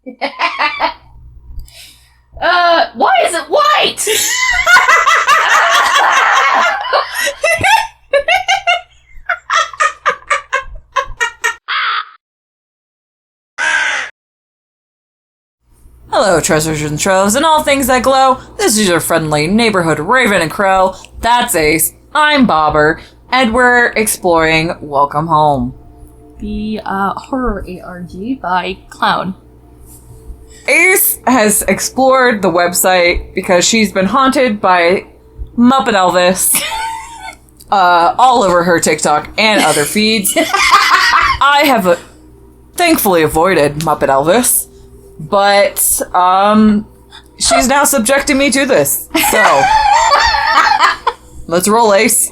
Why is it white? Hello, treasures and troves, and all things that glow. This is your friendly neighborhood Raven and Crow. That's Ace. I'm Bobber, and we're exploring Welcome Home. The horror ARG by Clown. Ace has explored the website because she's been haunted by Muppet Elvis all over her TikTok and other feeds. I have thankfully avoided Muppet Elvis. But, she's now subjecting me to this. So, let's roll, Ace.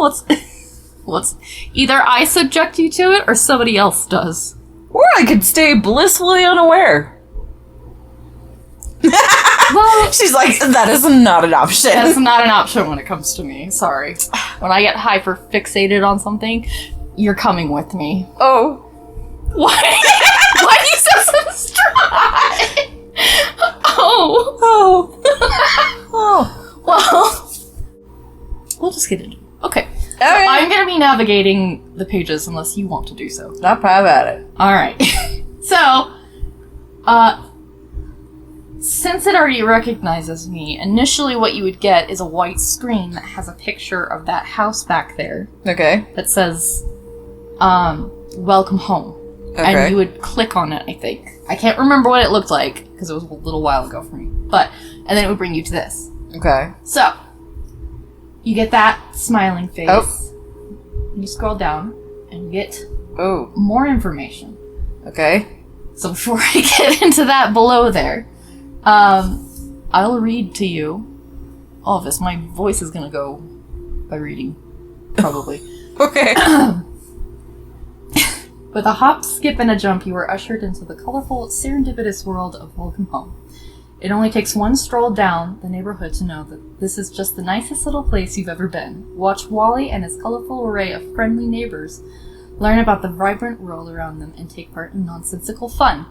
Let's either I subject you to it or somebody else does. Or I could stay blissfully unaware. Well, she's like, that is not an option. That's not an option when it comes to me. Sorry. When I get hyper fixated on something, you're coming with me. Oh. Why? Why do you so distraught? Oh. Well, we'll just get into it. Okay. So I'm going to be navigating the pages unless you want to do so. Not bad at it. Alright. So, since it already recognizes me, initially what you would get is a white screen that has a picture of that house back there. Okay. That says, Welcome Home. Okay. And you would click on it, I think. I can't remember what it looked like, because it was a little while ago for me. And then it would bring you to this. Okay. So, you get that smiling face. Oh. And you scroll down, and you get Oh. more information. Okay. So before I get into that below there, I'll read to you all of this. My voice is going to go by reading, probably. Okay. With a hop, skip, and a jump, you are ushered into the colorful, serendipitous world of Welcome Home. It only takes one stroll down the neighborhood to know that this is just the nicest little place you've ever been. Watch Wally and his colorful array of friendly neighbors learn about the vibrant world around them and take part in nonsensical fun.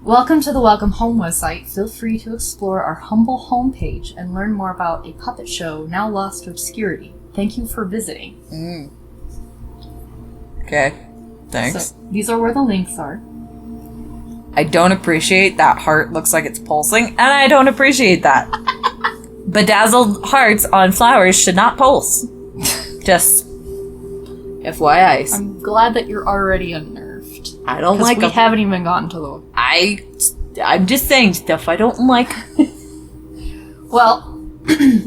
Welcome to the Welcome Home website. Feel free to explore our humble homepage and learn more about a puppet show now lost to obscurity. Thank you for visiting. Okay. Thanks. So, these are where the links are. I don't appreciate that heart looks like it's pulsing, and I don't appreciate that. Bedazzled hearts on flowers should not pulse. Just FYI. I'm glad that you're already unnerved. I don't like we haven't even gotten to the... I'm just saying stuff I don't like. Well,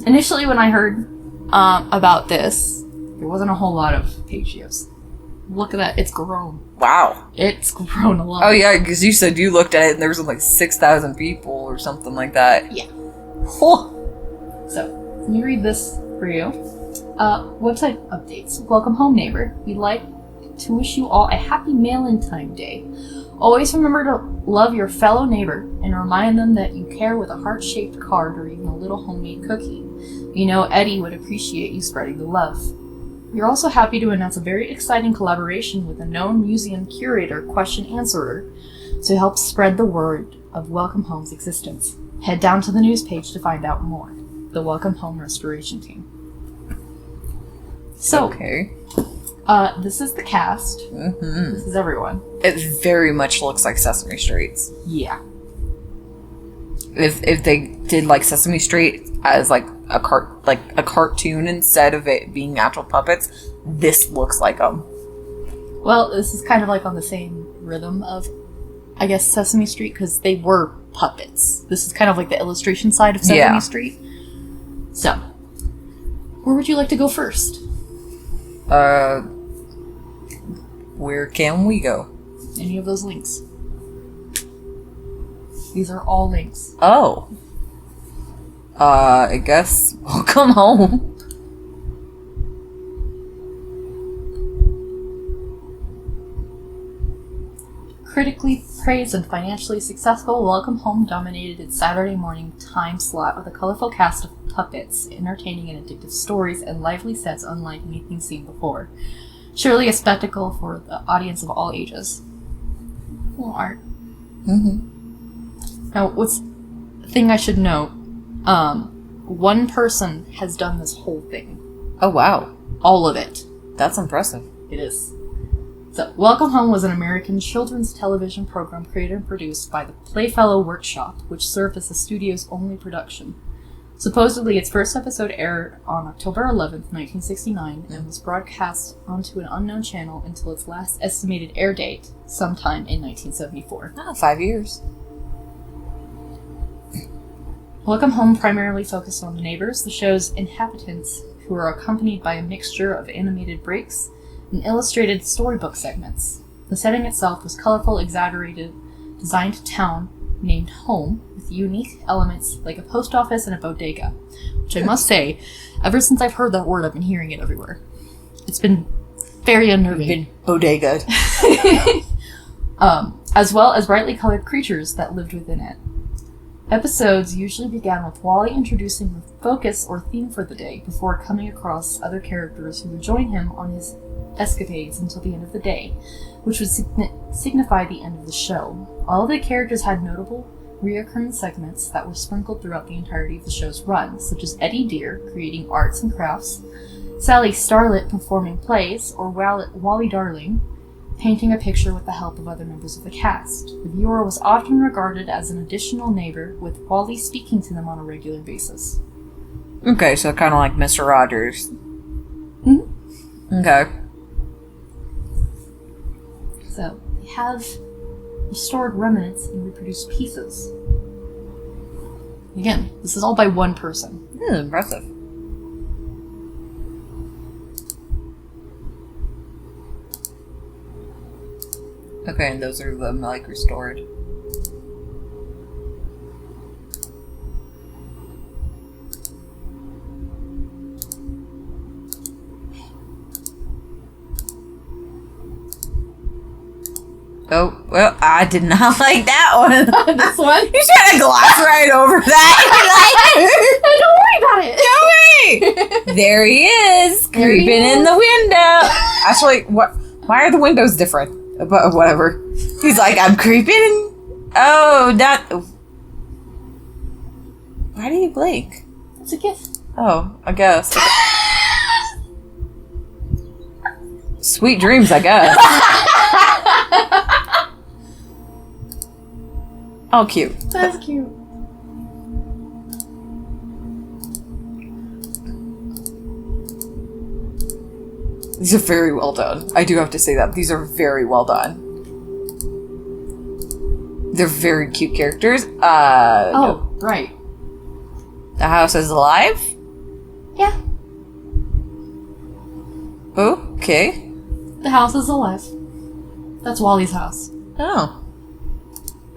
initially when I heard about this, there wasn't a whole lot of page views. Look at that. It's grown. Wow. It's grown a lot. Oh, yeah, because you said you looked at it and there was like 6,000 people or something like that. Yeah. Oh. So, let me read this for you. Website updates. Welcome home, neighbor. We'd like to wish you all a happy Valentine Day. Always remember to love your fellow neighbor and remind them that you care with a heart-shaped card or even a little homemade cookie. You know Eddie would appreciate you spreading the love. We're also happy to announce a very exciting collaboration with a known museum curator, question-answerer, to help spread the word of Welcome Home's existence. Head down to the news page to find out more. The Welcome Home Restoration Team. So, okay. This is the cast. This is everyone. It very much looks like Sesame Street's. Yeah. If they did like Sesame Street as like a cartoon instead of it being actual puppets, this looks like them. Well, this is kind of like on the same rhythm of, I guess, Sesame Street, because they were puppets. This is kind of like the illustration side of Sesame Street. So, where would you like to go first? Where can we go? Any of those links. These are all links. Oh. I guess Welcome Home. Critically praised and financially successful, Welcome Home dominated its Saturday morning time slot with a colorful cast of puppets, entertaining and addictive stories, and lively sets unlike anything seen before. Surely a spectacle for the audience of all ages. Cool art. Mm-hmm. Now, what's the thing I should note? One person has done this whole thing. Oh, wow. All of it. That's impressive. It is. So, Welcome Home was an American children's television program created and produced by the Playfellow Workshop, which served as the studio's only production. Supposedly, its first episode aired on October 11th, 1969, and was broadcast onto an unknown channel until its last estimated air date, sometime in 1974. 5 years. Welcome Home primarily focused on the neighbors, the show's inhabitants, who are accompanied by a mixture of animated breaks and illustrated storybook segments. The setting itself was colorful, exaggerated, designed town named Home, with unique elements like a post office and a bodega, which I must say, ever since I've heard that word, I've been hearing it everywhere. It's been very unnerving. Been bodega. As well as brightly colored creatures that lived within it. Episodes usually began with Wally introducing the focus or theme for the day before coming across other characters who would join him on his escapades until the end of the day, which would signify the end of the show. All of the characters had notable, reoccurring segments that were sprinkled throughout the entirety of the show's run, such as Eddie Deer creating arts and crafts, Sally Starlet performing plays, or Wally Darling painting a picture with the help of other members of the cast. The viewer was often regarded as an additional neighbor, with Wally speaking to them on a regular basis. Okay, so kind of like Mr. Rogers. Mm-hmm. Okay. So, they have restored remnants and reproduced pieces. Again, this is all by one person. Impressive. Okay, and those are them, like, restored. Oh, well, I did not like that one. This one? You should have glossed right over that. Don't worry about it! Don't worry! There he is, creeping in the window. Actually, why are the windows different? But whatever. He's like, I'm creeping. Oh, that. Why do you blink? It's a gift. Oh, I guess. Sweet dreams, I guess. Oh, cute. That's cute. These are very well done. I do have to say that. These are very well done. They're very cute characters. Oh, right. The house is alive? Yeah. Okay. The house is alive. That's Wally's house. Oh.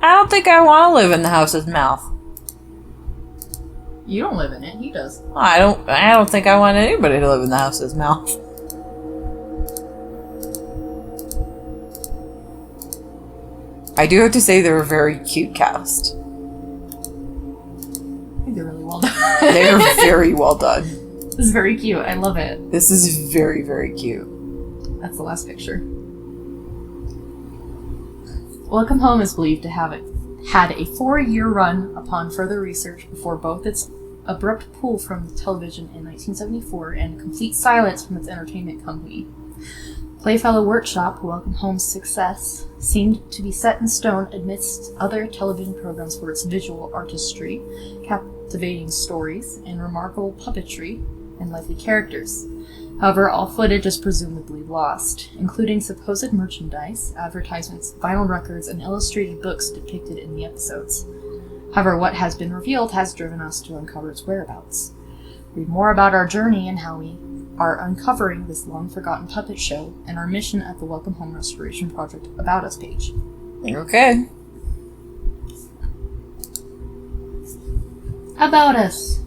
I don't think I want to live in the house's mouth. You don't live in it, he does. I don't think I want anybody to live in the house's mouth. I do have to say they're a very cute cast. I think they're really well done. They are very well done. This is very cute. I love it. This is very, very cute. That's the last picture. Welcome Home is believed to have had a 4-year run upon further research before both its abrupt pull from television in 1974 and complete silence from its entertainment company. Playfellow Workshop, Welcome Home's success, seemed to be set in stone amidst other television programs for its visual artistry, captivating stories, and remarkable puppetry and lively characters. However, all footage is presumably lost, including supposed merchandise, advertisements, vinyl records, and illustrated books depicted in the episodes. However, what has been revealed has driven us to uncover its whereabouts. Read more about our journey and how we are uncovering this long-forgotten puppet show and our mission at the Welcome Home Restoration Project About Us page. Okay. About Us.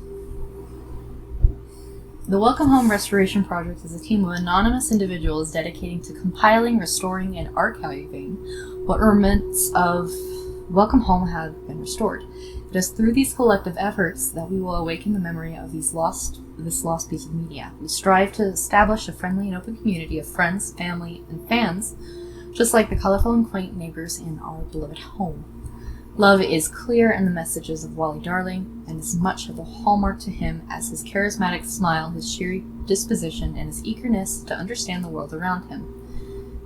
The Welcome Home Restoration Project is a team of anonymous individuals dedicating to compiling, restoring, and archiving what remnants of Welcome Home have been restored. It is through these collective efforts that we will awaken the memory of this lost piece of media. We strive to establish a friendly and open community of friends, family, and fans, just like the colorful and quaint neighbors in our beloved home. Love is clear in the messages of Wally Darling, and as much of a hallmark to him as his charismatic smile, his cheery disposition, and his eagerness to understand the world around him.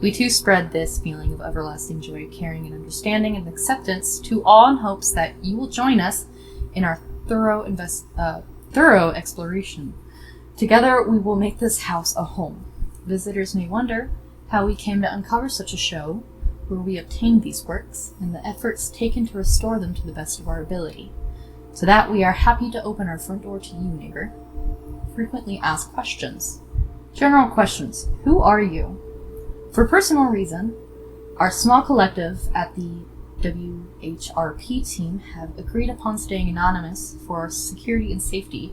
We too spread this feeling of everlasting joy, caring, and understanding and acceptance to all in hopes that you will join us in our thorough exploration. Together we will make this house a home. Visitors may wonder how we came to uncover such a show, where we obtained these works, and the efforts taken to restore them to the best of our ability. To that we are happy to open our front door to you, neighbor. Frequently asked questions. General questions. Who are you? For personal reason, our small collective at the WHRP team have agreed upon staying anonymous for our security and safety.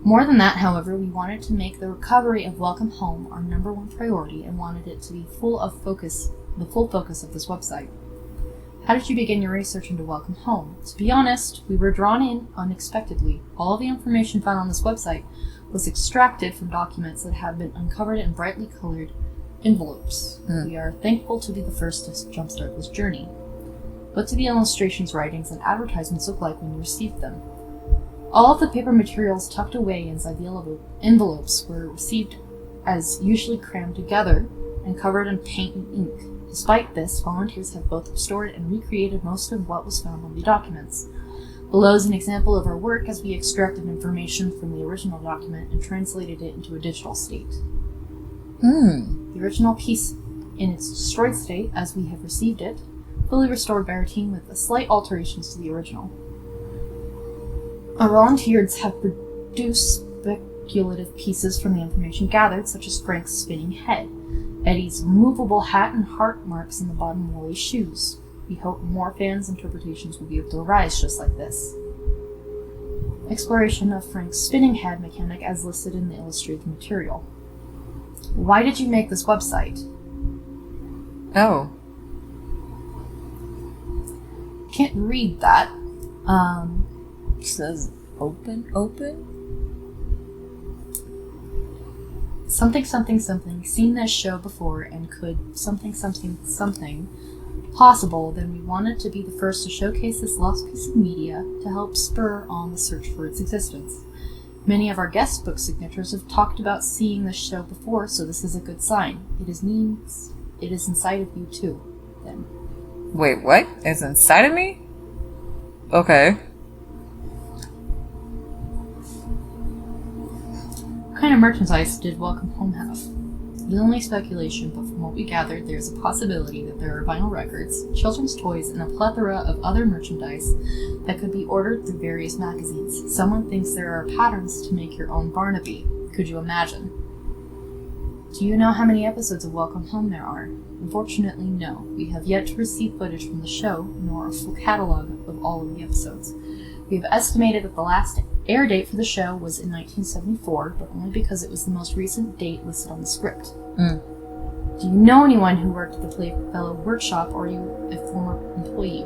More than that, however, we wanted to make the recovery of Welcome Home our number one priority and wanted it to be the full focus of this website. How did you begin your research into Welcome Home? To be honest, we were drawn in unexpectedly. All of the information found on this website was extracted from documents that have been uncovered in brightly colored envelopes. We are thankful to be the first to jumpstart this journey. What do the illustrations, writings, and advertisements look like when you received them? All of the paper materials tucked away inside the envelopes were received as usually crammed together and covered in paint and ink. Despite this, volunteers have both restored and recreated most of what was found on the documents. Below is an example of our work as we extracted information from the original document and translated it into a digital state. The original piece in its destroyed state, as we have received it, fully restored by our team with slight alterations to the original. Our volunteers have produced speculative pieces from the information gathered, such as Frank's spinning head, Eddie's removable hat, and heart marks in the bottom of Wally's shoes. We hope more fans' interpretations will be able to arise just like this. Exploration of Frank's spinning head mechanic as listed in the illustrated material. Why did you make this website? Oh. Can't read that. It says open? Something, seen this show before and could something possible, then we wanted to be the first to showcase this lost piece of media to help spur on the search for its existence. Many of our guest book signatures have talked about seeing this show before, so this is a good sign. It means it is inside of you too, then. Wait, what? It's inside of me? Okay. What kind of merchandise did Welcome Home have? It is only speculation, but from what we gathered, there is a possibility that there are vinyl records, children's toys, and a plethora of other merchandise that could be ordered through various magazines. Someone thinks there are patterns to make your own Barnaby. Could you imagine? Do you know how many episodes of Welcome Home there are? Unfortunately, no. We have yet to receive footage from the show, nor a full catalog of all of the episodes. We have estimated that the last air date for the show was in 1974, but only because it was the most recent date listed on the script. Do you know anyone who worked at the Playfellow Workshop, or are you a former employee?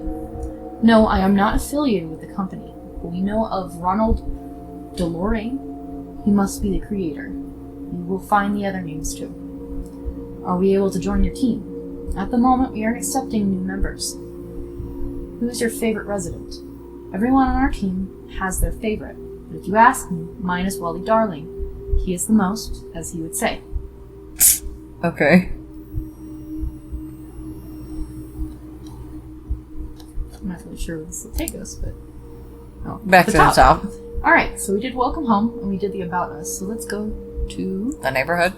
No, I am not affiliated with the company, but we know of Ronald DeLorean. He must be the creator. You will find the other names too. Are we able to join your team? At the moment, we aren't accepting new members. Who is your favorite resident? Everyone on our team has their favorite, but if you ask me, mine is Wally Darling. He is the most, as he would say. Okay. I'm not really sure where this will take us, but... Oh, Back to the top. Alright, so we did Welcome Home, and we did the About Us, so let's go to... The neighborhood.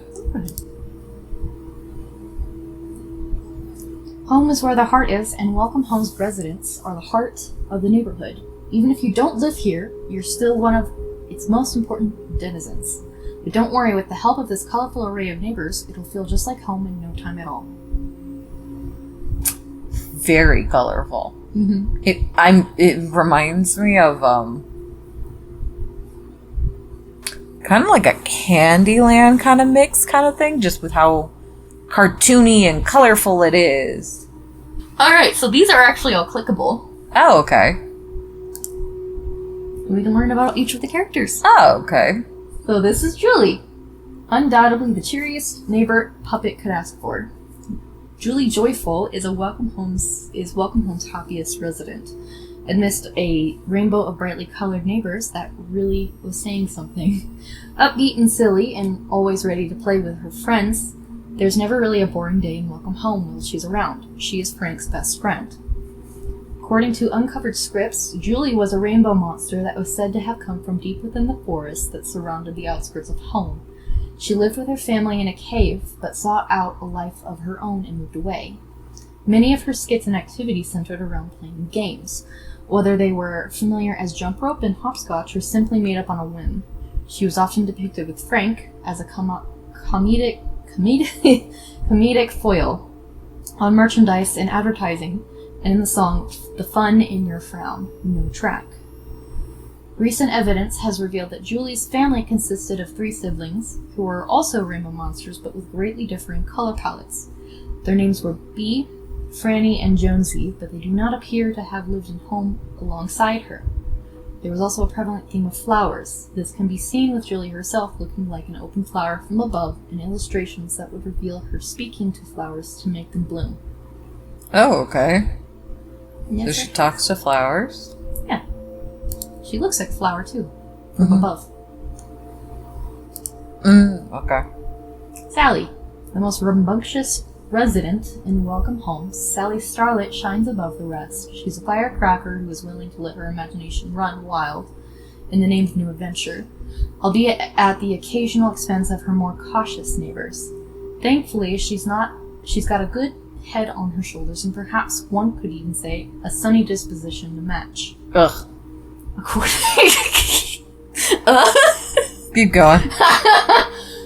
Home is where the heart is, and Welcome Home's residents are the heart of the neighborhood. Even if you don't live here, you're still one of its most important denizens. But don't worry, with the help of this colorful array of neighbors, it'll feel just like home in no time at all. Very colorful. Mm-hmm. It reminds me of kind of like a Candyland kind of mix kind of thing, just with how cartoony and colorful it is. Alright, so these are actually all clickable. Oh, okay. We can learn about each of the characters. Oh, okay. So this is Julie. Undoubtedly the cheeriest neighbor Puppet could ask for. Julie Joyful is Welcome Home's happiest resident. Amidst a rainbow of brightly colored neighbors that really was saying something. Upbeat and silly and always ready to play with her friends, there's never really a boring day in Welcome Home while she's around. She is Frank's best friend. According to uncovered scripts, Julie was a rainbow monster that was said to have come from deep within the forest that surrounded the outskirts of home. She lived with her family in a cave, but sought out a life of her own and moved away. Many of her skits and activities centered around playing games, whether they were familiar as jump rope and hopscotch or simply made up on a whim. She was often depicted with Frank as a comedic foil on merchandise and advertising, and in the song The Fun in Your Frown, no track. Recent evidence has revealed that Julie's family consisted of 3 siblings, who were also rainbow monsters but with greatly differing color palettes. Their names were Bee, Franny, and Jonesy, but they do not appear to have lived in home alongside her. There was also a prevalent theme of flowers. This can be seen with Julie herself looking like an open flower from above, and illustrations that would reveal her speaking to flowers to make them bloom. Oh, okay. Yes, So she talks to flowers? Yeah. She looks like a flower, too, from above. Okay. Sally, the most rambunctious resident in Welcome Home, Sally Starlet shines above the rest. She's a firecracker who is willing to let her imagination run wild in the name of new adventure, albeit at the occasional expense of her more cautious neighbors. Thankfully, she's got a good head on her shoulders, and perhaps one could even say a sunny disposition to match. Ugh. Keep going.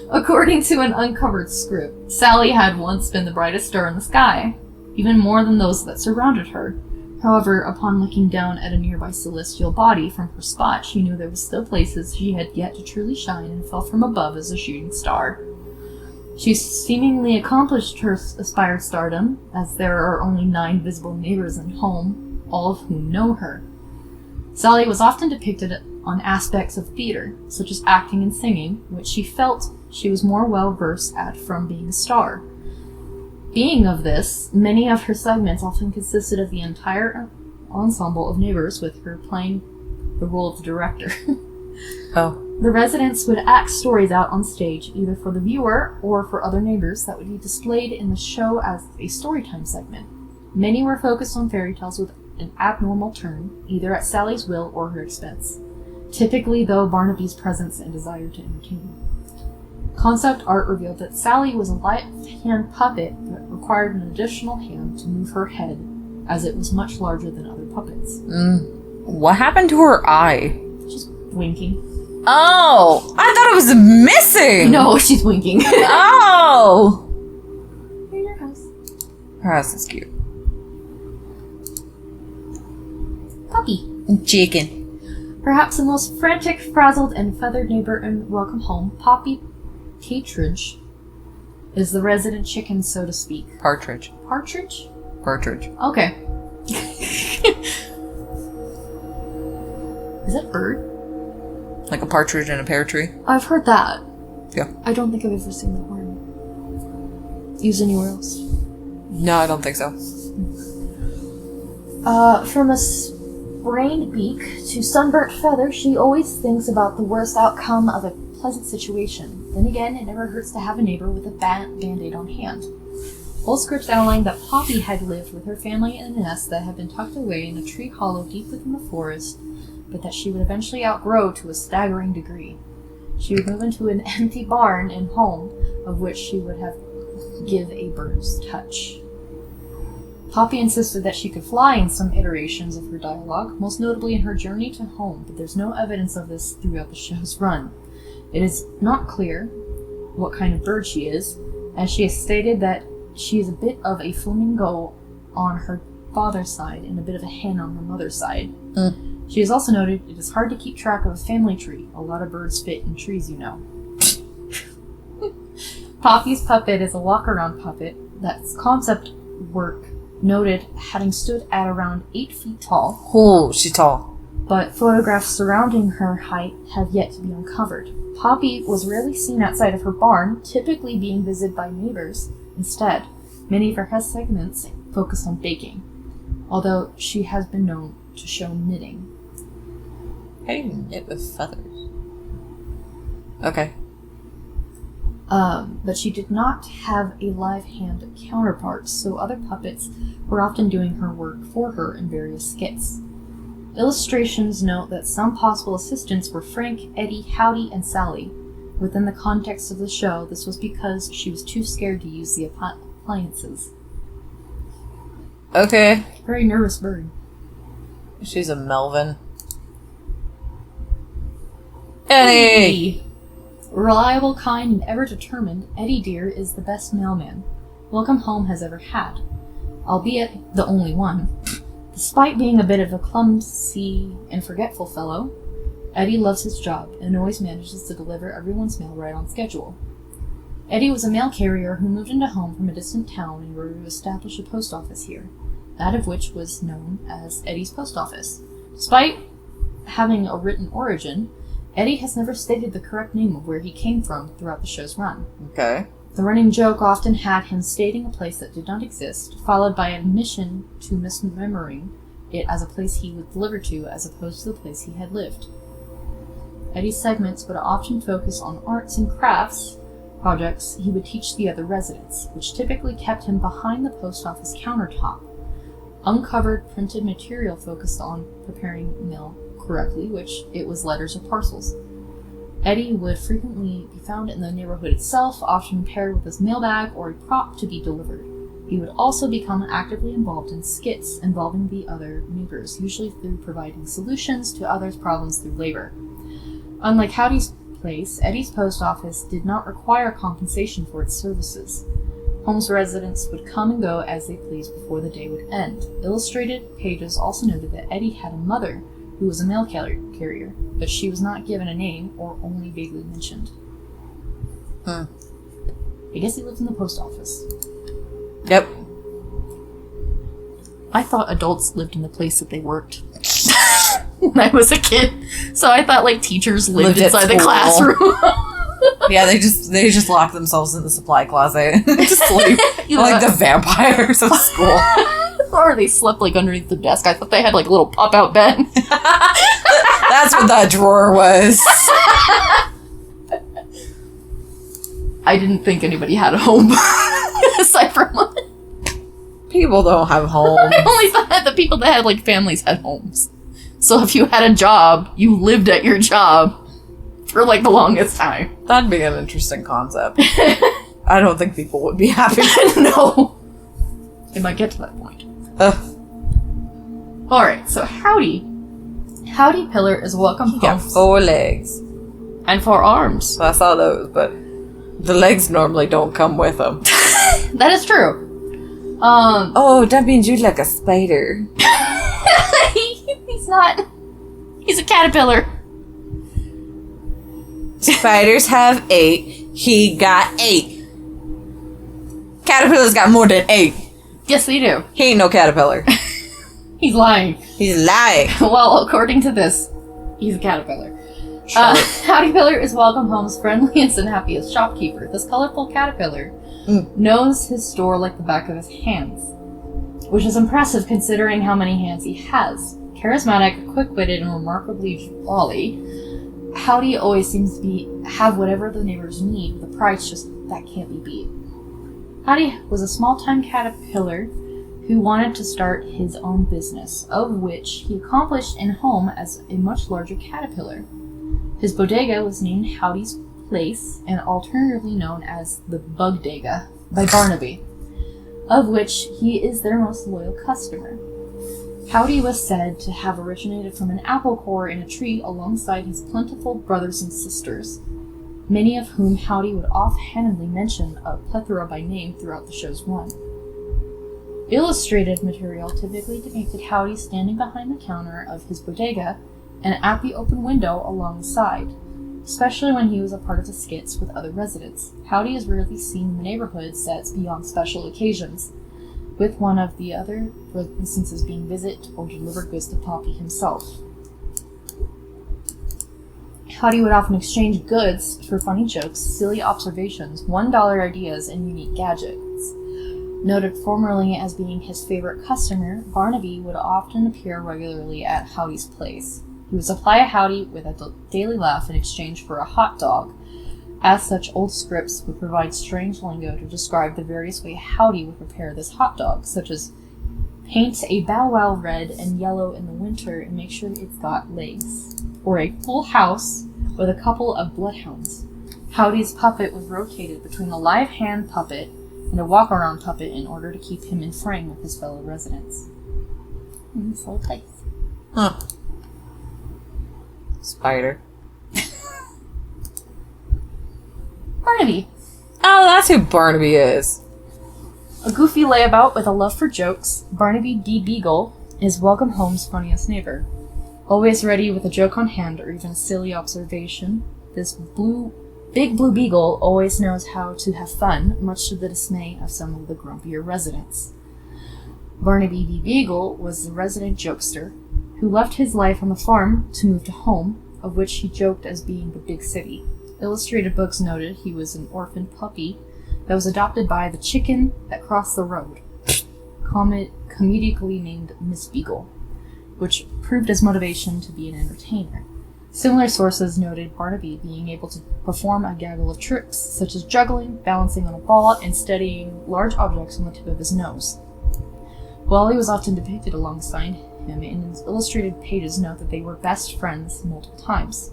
According to an uncovered script, Sally had once been the brightest star in the sky, even more than those that surrounded her. However, upon looking down at a nearby celestial body from her spot, she knew there were still places she had yet to truly shine and fell from above as a shooting star. She seemingly accomplished her aspired stardom, as there are only 9 visible neighbors in home, all of whom know her. Sally was often depicted on aspects of theater, such as acting and singing, which she felt she was more well-versed at from being a star. Being of this, many of her segments often consisted of the entire ensemble of neighbors, with her playing the role of the director. Oh. The residents would act stories out on stage, either for the viewer or for other neighbors, that would be displayed in the show as a storytime segment. Many were focused on fairy tales with an abnormal turn, either at Sally's will or her expense. Typically, though, Barnaby's presence and desire to entertain. Concept art revealed that Sally was a light-hand puppet that required an additional hand to move her head, as it was much larger than other puppets. What happened to her eye? She's winking. Oh! I thought it was missing! No, she's winking. Oh! Here's your house. Her house is cute. Puppy. Chicken. Perhaps the most frantic, frazzled, and feathered neighbor in Welcome Home, Poppy Partridge, is the resident chicken, so to speak. Partridge. Partridge? Partridge. Okay. Is that bird? Like a partridge in a pear tree? I've heard that. Yeah. I don't think I've ever seen that word used anywhere else. No, I don't think so. From a sprained beak to sunburnt feather, she always thinks about the worst outcome of a pleasant situation. Then again, it never hurts to have a neighbor with a band-aid on hand. Whole scripts outlined that Poppy had lived with her family in a nest that had been tucked away in a tree hollow deep within the forest, but that she would eventually outgrow to a staggering degree. She would move into an empty barn and home, of which she would have give a bird's touch. Poppy insisted that she could fly in some iterations of her dialogue, most notably in her journey to home, but there's no evidence of this throughout the show's run. It is not clear what kind of bird she is, as she has stated that she is a bit of a flamingo on her father's side and a bit of a hen on her mother's side. She has also noted it is hard to keep track of a family tree. A lot of birds fit in trees, you know. Poppy's puppet is a walk-around puppet that's concept work noted having stood at around 8 feet tall. Oh, she's tall. But photographs surrounding her height have yet to be uncovered. Poppy was rarely seen outside of her barn, typically being visited by neighbors instead. Many of her segments focused on baking, although she has been known to show knitting. How do you knit with feathers? Okay. But she did not have a live hand counterpart, so other puppets were often doing her work for her in various skits. Illustrations note that some possible assistants were Frank, Eddie, Howdy, and Sally. Within the context of the show, this was because she was too scared to use the appliances. Okay. Very nervous bird. She's a Melvin. Eddie! Reliable, kind, and ever determined, Eddie Dear is the best mailman Welcome Home has ever had, albeit the only one. Despite being a bit of a clumsy and forgetful fellow, Eddie loves his job and always manages to deliver everyone's mail right on schedule. Eddie was a mail carrier who moved into home from a distant town in order to establish a post office here, that of which was known as Eddie's Post Office. Despite having a written origin, Eddie has never stated the correct name of where he came from throughout the show's run. Okay. The running joke often had him stating a place that did not exist, followed by an admission to misremembering it as a place he would deliver to as opposed to the place he had lived. Eddie's segments would often focus on arts and crafts projects he would teach the other residents, which typically kept him behind the post office countertop. Uncovered printed material focused on preparing mail correctly, which it was letters or parcels. Eddie would frequently be found in the neighborhood itself, often paired with his mailbag or a prop to be delivered. He would also become actively involved in skits involving the other neighbors, usually through providing solutions to others' problems through labor. Unlike Howdy's place, Eddie's post office did not require compensation for its services. Home's residents would come and go as they pleased before the day would end. Illustrated pages also noted that Eddie had a mother who was a mail carrier, but she was not given a name or only vaguely mentioned. I guess he lived in the post office. Yep. I thought adults lived in the place that they worked when I was a kid. So I thought like teachers lived inside the classroom. Yeah, they just lock themselves in the supply closet and just sleep like the vampires of school. Or they slept like underneath the desk. I thought they had like a little pop-out bed. That's what that drawer was. I didn't think anybody had a home aside from mine. People don't have homes. I only thought that the people that had like families had homes. So if you had a job, you lived at your job for like the longest time. That'd be an interesting concept. I don't think people would be happy. No. It might get to that point. Alright, so Howdy Pillar is welcome home. He got 4 legs. And 4 arms. I saw those, but the legs normally don't come with them. That is true. Oh, that means you like a spider. He's not. He's a caterpillar. Spiders have 8. He got 8. Caterpillars got more than 8. Yes, they do. He ain't no caterpillar. He's lying. He's lying. Well, according to this, he's a caterpillar. Sure. Howdy Pillar is Welcome Home's friendliest and happiest shopkeeper. This colorful caterpillar knows his store like the back of his hands, which is impressive considering how many hands he has. Charismatic, quick-witted, and remarkably jolly, Howdy always seems to have whatever the neighbors need, with a price just that can't be beat. Howdy was a small-time caterpillar who wanted to start his own business, of which he accomplished in home as a much larger caterpillar. His bodega was named Howdy's Place, and alternatively known as the Bugdega by Barnaby, of which he is their most loyal customer. Howdy was said to have originated from an apple core in a tree alongside his plentiful brothers and sisters, many of whom Howdy would offhandedly mention a plethora by name throughout the show's run. Illustrated material typically depicted Howdy standing behind the counter of his bodega and at the open window along the side, especially when he was a part of the skits with other residents. Howdy is rarely seen in the neighborhood sets beyond special occasions, with one of the other instances being visit or deliver goods to Poppy himself. Howdy would often exchange goods for funny jokes, silly observations, $1 ideas, and unique gadgets. Noted formerly as being his favorite customer, Barnaby would often appear regularly at Howdy's place. He would supply a Howdy with a daily laugh in exchange for a hot dog. As such, old scripts would provide strange lingo to describe the various ways Howdy would prepare this hot dog, such as paint a bow wow red and yellow in the winter and make sure it's got legs, or a full house with a couple of bloodhounds. Howdy's puppet was rotated between a live hand puppet and a walk-around puppet in order to keep him in frame with his fellow residents. So tight. Huh. Spider. Barnaby. Oh, that's who Barnaby is. A goofy layabout with a love for jokes, Barnaby D. Beagle is Welcome Home's funniest neighbor. Always ready with a joke on hand or even a silly observation, this big blue beagle always knows how to have fun, much to the dismay of some of the grumpier residents. Barnaby D. Beagle was the resident jokester who left his life on the farm to move to home, of which he joked as being the big city. Illustrated books noted he was an orphan puppy that was adopted by the chicken that crossed the road, comedically named Miss Beagle, which proved his motivation to be an entertainer. Similar sources noted Barnaby being able to perform a gaggle of tricks, such as juggling, balancing on a ball, and steadying large objects on the tip of his nose. Wally was often depicted alongside him, and his illustrated pages note that they were best friends multiple times.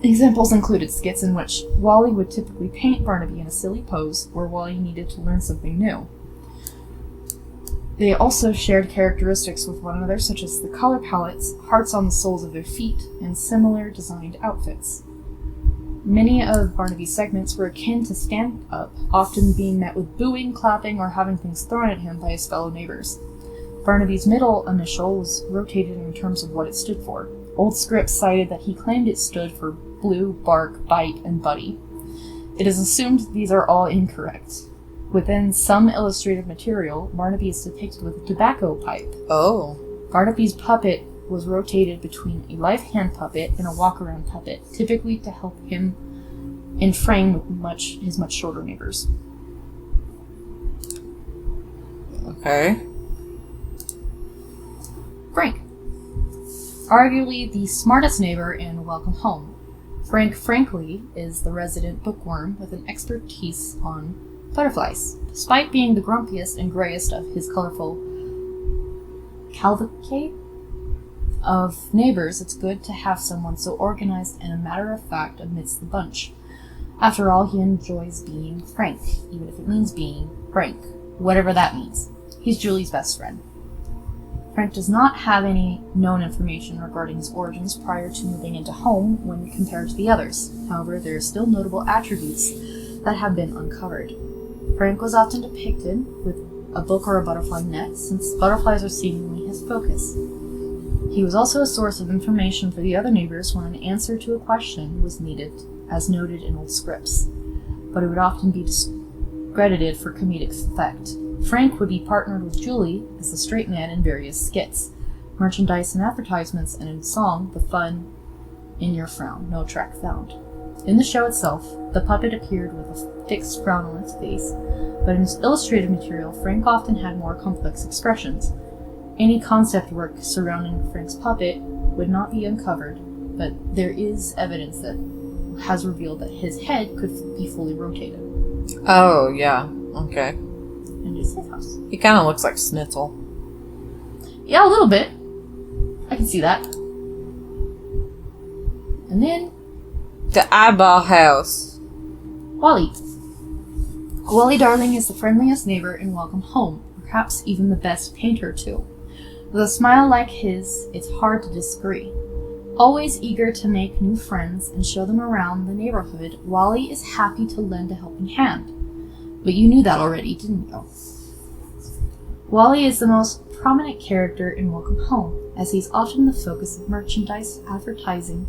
Examples included skits in which Wally would typically paint Barnaby in a silly pose, where Wally needed to learn something new. They also shared characteristics with one another, such as the color palettes, hearts on the soles of their feet, and similar designed outfits. Many of Barnaby's segments were akin to stand-up, often being met with booing, clapping, or having things thrown at him by his fellow neighbors. Barnaby's middle initial was rotated in terms of what it stood for. Old scripts cited that he claimed it stood for blue, bark, bite, and buddy. It is assumed these are all incorrect. Within some illustrated material, Barnaby is depicted with a tobacco pipe. Oh. Barnaby's puppet was rotated between a live hand puppet and a walk-around puppet, typically to help him in frame with his much shorter neighbors. Okay. Frank. Arguably the smartest neighbor in Welcome Home. Frank Frankly is the resident bookworm with an expertise on butterflies. Despite being the grumpiest and grayest of his colorful cavalcade of neighbors, it's good to have someone so organized and a matter-of-fact amidst the bunch. After all, he enjoys being Frank, even if it means being Frank, whatever that means. He's Julie's best friend. Frank does not have any known information regarding his origins prior to moving into home when compared to the others. However, there are still notable attributes that have been uncovered. Frank was often depicted with a book or a butterfly net, since butterflies are seemingly his focus. He was also a source of information for the other neighbors when an answer to a question was needed, as noted in old scripts, but it would often be discredited for comedic effect. Frank would be partnered with Julie as the straight man in various skits, merchandise and advertisements, and in song, The Fun in Your Frown, no track found. In the show itself, the puppet appeared with a fixed frown on its face, but in his illustrated material, Frank often had more complex expressions. Any concept work surrounding Frank's puppet would not be uncovered, but there is evidence that has revealed that his head could be fully rotated. Oh, yeah. Okay. And it's his house. He kind of looks like Snitzel. Yeah, a little bit. I can see that. And then The Eyeball House. Wally. Wally Darling is the friendliest neighbor in Welcome Home, perhaps even the best painter too. With a smile like his, it's hard to disagree. Always eager to make new friends and show them around the neighborhood, Wally is happy to lend a helping hand. But you knew that already, didn't you? Wally is the most prominent character in Welcome Home, as he's often the focus of merchandise, advertising,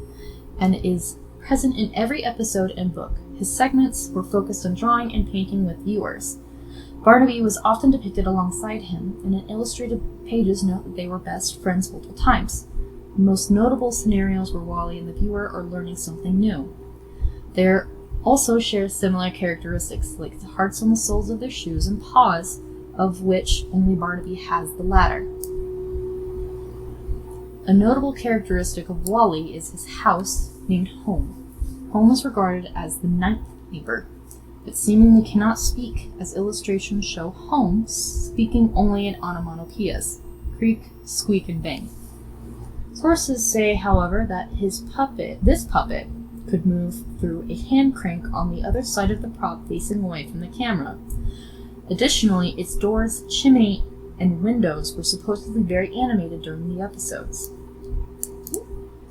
and is present in every episode and book. His segments were focused on drawing and painting with viewers. Barnaby was often depicted alongside him, and in illustrated pages note that they were best friends multiple times. The most notable scenarios were Wally and the viewer are learning something new. There also share similar characteristics like the hearts on the soles of their shoes and paws, of which only Barnaby has the latter. A notable characteristic of Wally is his house, named Home. Home is regarded as the ninth neighbor, but seemingly cannot speak, as illustrations show Home speaking only in onomatopoeias: creak, squeak, and bang. Sources say, however, that this puppet, could move through a hand crank on the other side of the prop facing away from the camera. Additionally, its doors, chimney, and windows were supposedly very animated during the episodes.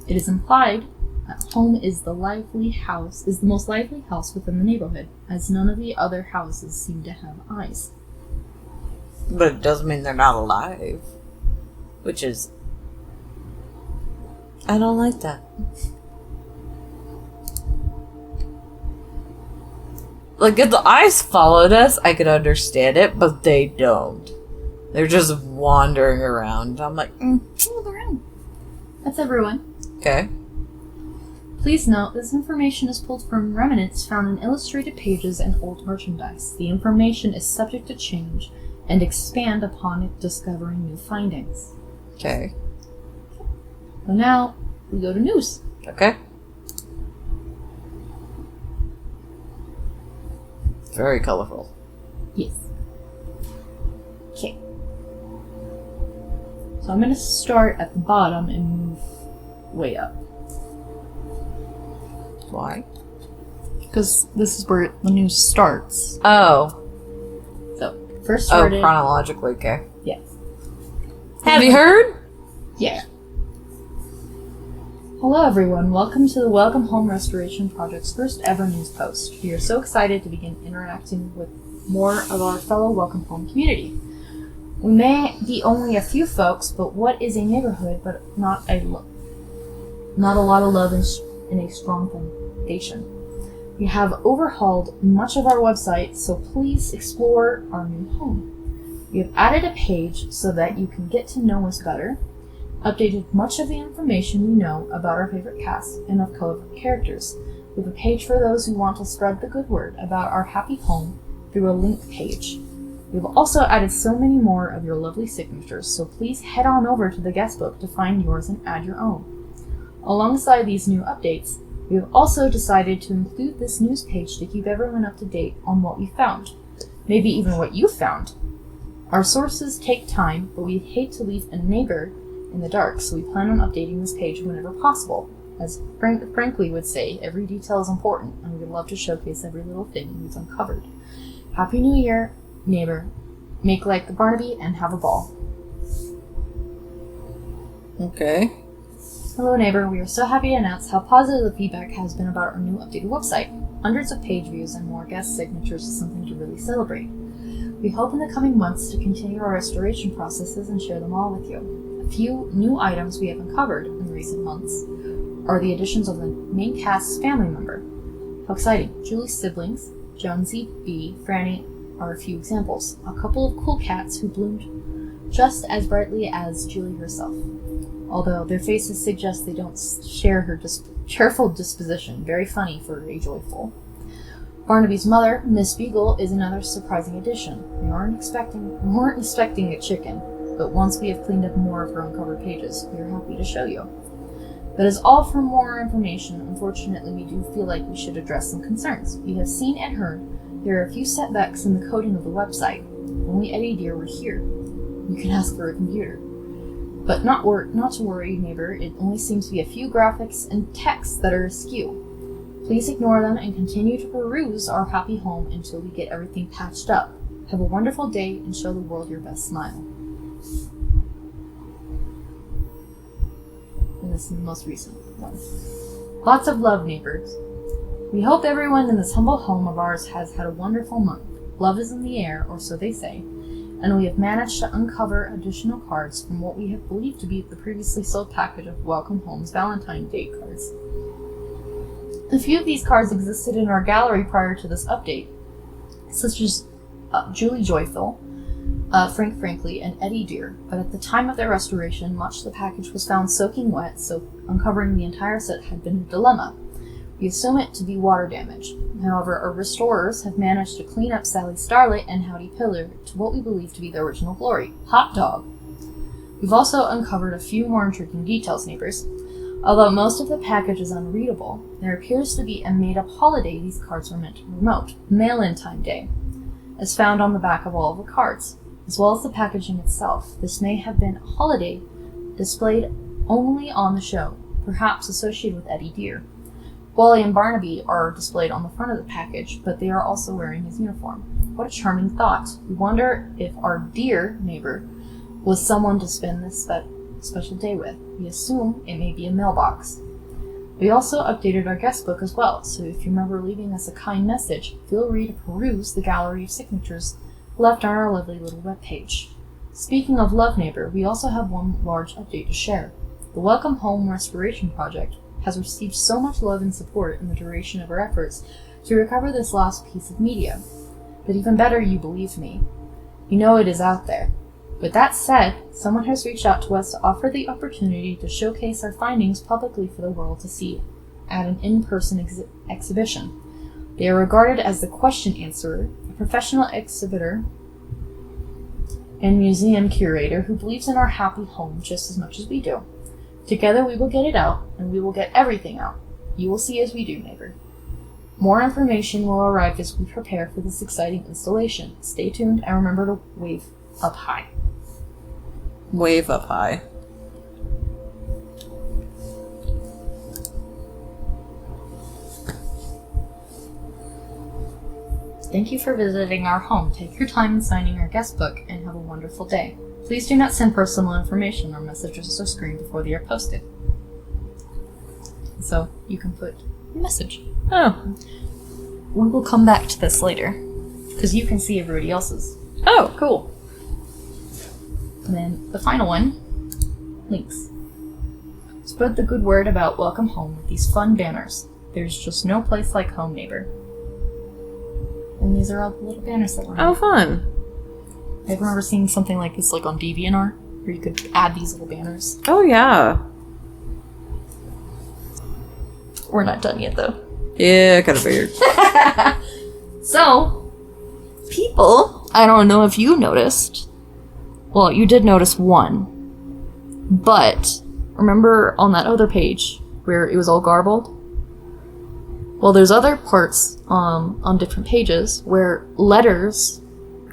It is implied that Home is the most lively house within the neighborhood, as none of the other houses seem to have eyes. But it doesn't mean they're not alive. Which is... I don't like that. Like, if the eyes followed us, I could understand it, but they don't. They're just wandering around. I'm like, Look around. That's everyone. Okay. Please note, this information is pulled from remnants found in illustrated pages and old merchandise. The information is subject to change and expand upon discovering new findings. Okay. So now, we go to news. Okay. Very colorful. Yes. Okay. So I'm going to start at the bottom and move way up. Why? Because this is where the news starts. Oh. So, first started... Oh, chronologically, okay. Yes. Have you heard? Yeah. Hello everyone, welcome to the Welcome Home Restoration Project's first ever news post. We are so excited to begin interacting with more of our fellow Welcome Home community. We may be only a few folks, but what is a neighborhood but not a lot of love and a strong foundation? We have overhauled much of our website, so please explore our new home. We have added a page so that you can get to know us better, updated much of the information you know about our favorite cast and of colorful characters. We have a page for those who want to spread the good word about our happy home through a link page. We have also added so many more of your lovely signatures, so please head on over to the guest book to find yours and add your own. Alongside these new updates, we have also decided to include this news page to keep everyone up to date on what we found, maybe even what you found. Our sources take time, but we hate to leave a neighbor in the dark, so we plan on updating this page whenever possible. As Frankly would say, every detail is important, and we would love to showcase every little thing we've uncovered. Happy New Year, neighbor. Make like the Barnaby and have a ball. Okay. Hello neighbor, we are so happy to announce how positive the feedback has been about our new updated website. Hundreds of page views and more guest signatures is something to really celebrate. We hope in the coming months to continue our restoration processes and share them all with you. A few new items we have uncovered in recent months are the additions of the main cast's family member. How exciting! Julie's siblings, Jonesy, Bee, Franny, are a few examples. A couple of cool cats who bloomed just as brightly as Julie herself, although their faces suggest they don't share her cheerful disposition. Very funny for a joyful. Barnaby's mother, Miss Beagle, is another surprising addition. We weren't expecting a chicken, but once we have cleaned up more of her uncovered pages, we are happy to show you. That is all for more information. Unfortunately, we do feel like we should address some concerns. We have seen and heard there are a few setbacks in the coding of the website. Only Eddie Dear were here. You can ask for a computer. But not to worry, neighbor, it only seems to be a few graphics and text that are askew. Please ignore them and continue to peruse our happy home until we get everything patched up. Have a wonderful day and show the world your best smile. And this is the most recent one. Lots of love, neighbors. We hope everyone in this humble home of ours has had a wonderful month. Love is in the air, or so they say, and we have managed to uncover additional cards from what we have believed to be the previously sold package of Welcome Home's Valentine's Day cards. A few of these cards existed in our gallery prior to this update, such as Julie Joyful, Frank Frankly, and Eddie Dear, but at the time of their restoration, much of the package was found soaking wet, so uncovering the entire set had been a dilemma. We assume it to be water damage. However, our restorers have managed to clean up Sally Starlight and Howdy Pillar to what we believe to be the original glory, Hot Dog. We've also uncovered a few more intriguing details, neighbors. Although most of the package is unreadable, there appears to be a made-up holiday these cards were meant to promote, Mail-In Time Day, as found on the back of all of the cards, as well as the packaging itself. This may have been a holiday displayed only on the show, perhaps associated with Eddie Deer. Wally and Barnaby are displayed on the front of the package, but they are also wearing his uniform. What a charming thought. We wonder if our dear neighbor was someone to spend this special day with. We assume it may be a mailbox. We also updated our guest book as well, so if you remember leaving us a kind message, feel free to peruse the gallery of signatures left on our lovely little webpage. Speaking of Love Neighbor, we also have one large update to share. The Welcome Home Restoration Project has received so much love and support in the duration of our efforts to recover this lost piece of media. But even better, you believe me. You know it is out there. With that said, someone has reached out to us to offer the opportunity to showcase our findings publicly for the world to see at an in-person exhibition. They are regarded as the question answerer, a professional exhibitor and museum curator who believes in our happy home just as much as we do. Together we will get it out, and we will get everything out. You will see as we do, neighbor. More information will arrive as we prepare for this exciting installation. Stay tuned and remember to wave up high. Wave up high. Thank you for visiting our home. Take your time in signing our guest book and have a wonderful day. Please do not send personal information or messages to screen before they are posted. So you can put a message. Oh. We will come back to this later, because you can see everybody else's. Oh, cool. And then the final one, links. Spread the good word about Welcome Home with these fun banners. There's just no place like home, neighbor. And these are all the little banners that were Oh, fun. I remember seeing something like this like on DeviantArt, where you could add these little banners. Oh, yeah. We're not done yet, though. Yeah, kind of figured. So, people, I don't know if you noticed. Well, you did notice one. But, remember on that other page where it was all garbled? Well, there's other parts on different pages where letters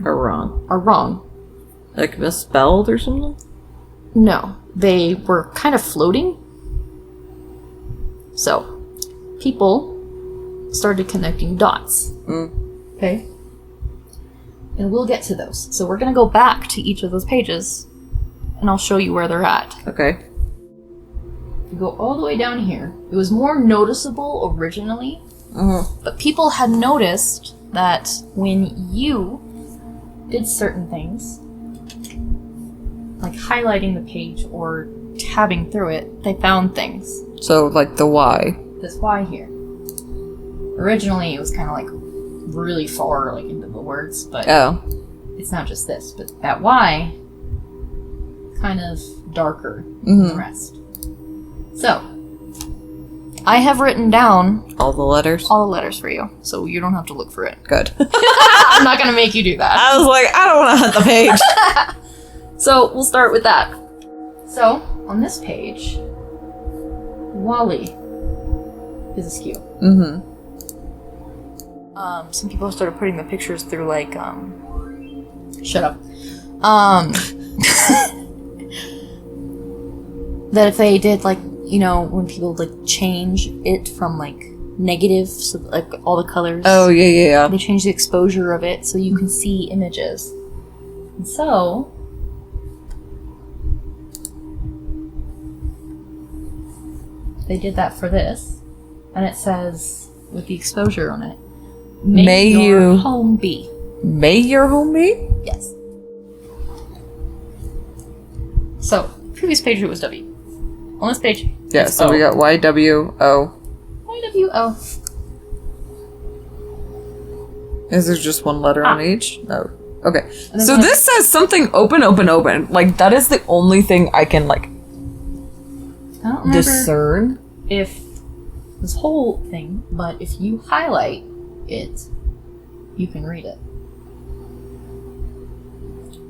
Are wrong. are wrong. Like misspelled or something? No, they were kind of floating. So, people started connecting dots. Okay? And we'll get to those. So we're going to go back to each of those pages, and I'll show you where they're at. Okay. You go all the way down here. It was more noticeable originally, but people had noticed that when you did certain things, like highlighting the page or tabbing through it, they found things. So, like the Y. This Y here. Originally, it was kind of like really far, like into the words, but it's not just this. But that Y, kind of darker than the rest. So, I have written down all the letters for you, so you don't have to look for it. Good. I'm not going to make you do that. I was like, I don't want to hunt the page. So, we'll start with that. So, on this page, Wally is askew. Some people started putting the pictures through, like, shut up. That if they did, like, you know, when people, like, change it from, like, negative, so, like, all the colors. Oh, yeah. They change the exposure of it so you can see images. And so, they did that for this. And it says, with the exposure on it, May your home be. May your home be? Yes. So, previous page it was W. On this page, yeah, so we got YWO. YWO. Is there just one letter on each? No. Okay. then So this says something open. Like, that is the only thing I can, like, I don't remember discern. if this whole thing, but if you highlight it, you can read it.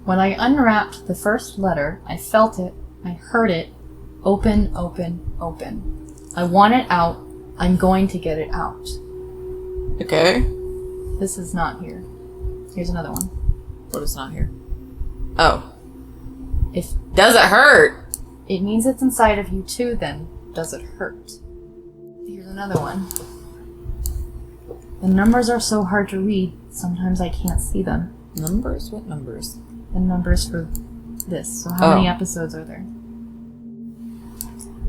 When I unwrapped the first letter, I felt it, I heard it, open, open, open. I want it out, I'm going to get it out. Okay. This is not here. Here's another one. What is not here? Oh. If Does it hurt? it means it's inside of you too, then does it hurt? Here's another one. The numbers are so hard to read, sometimes I can't see them. Numbers? What numbers? The numbers for this. So how many episodes are there?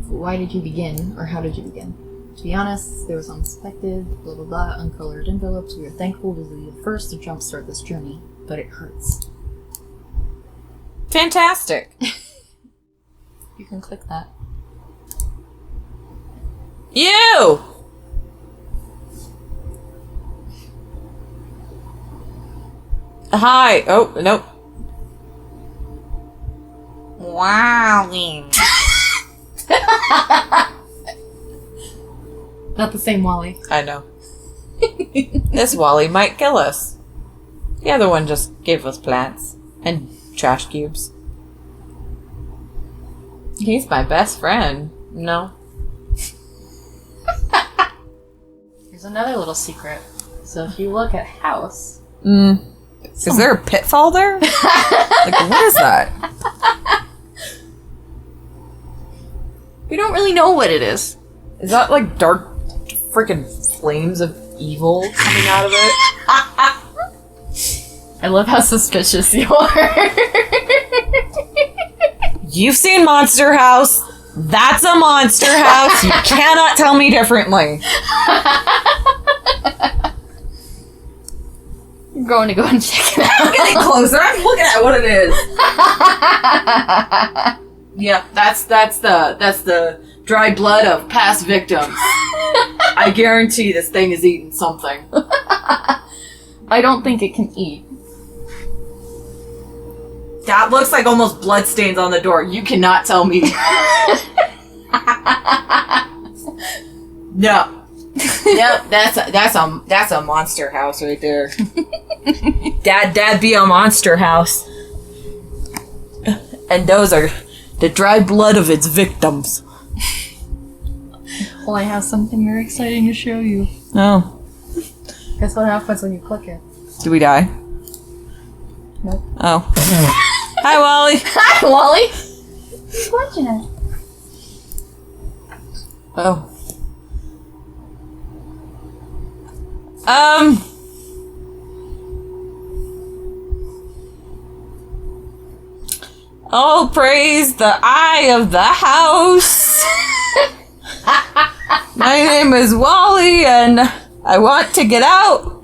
Why did you begin, or how did you begin? To be honest, there was unexpected, blah blah blah, uncolored envelopes. We are thankful to be the first to jumpstart this journey, but it hurts. Fantastic. You can click that. You! Hi. Oh, nope. Wow. Not the same Wally. I know. This Wally might kill us. The other one just gave us plants and trash cubes. He's my best friend. No. Here's another little secret. So if you look at house... Is there a pitfall there? Like, what is that? We don't really know what it is. Is that like dark freaking flames of evil coming out of it? I love how suspicious you are. You've seen Monster House. That's a monster house. You cannot tell me differently. I'm going to go and check it out. I'm getting closer. I'm looking at what it is. Yeah, that's the dried blood of past victims. I guarantee this thing is eating something. I don't think it can eat. That looks like almost blood stains on the door. You cannot tell me. No. Yep, that's a monster house right there. Dad be a monster house. And those are the dried blood of its victims. Well, I have something very exciting to show you. Oh. Guess what happens when you click it? Do we die? Nope. Oh. Hi, Wally. Hi, Wally! Who's watching it? Oh. Oh, praise the eye of the house. My name is Wally, and I want to get out.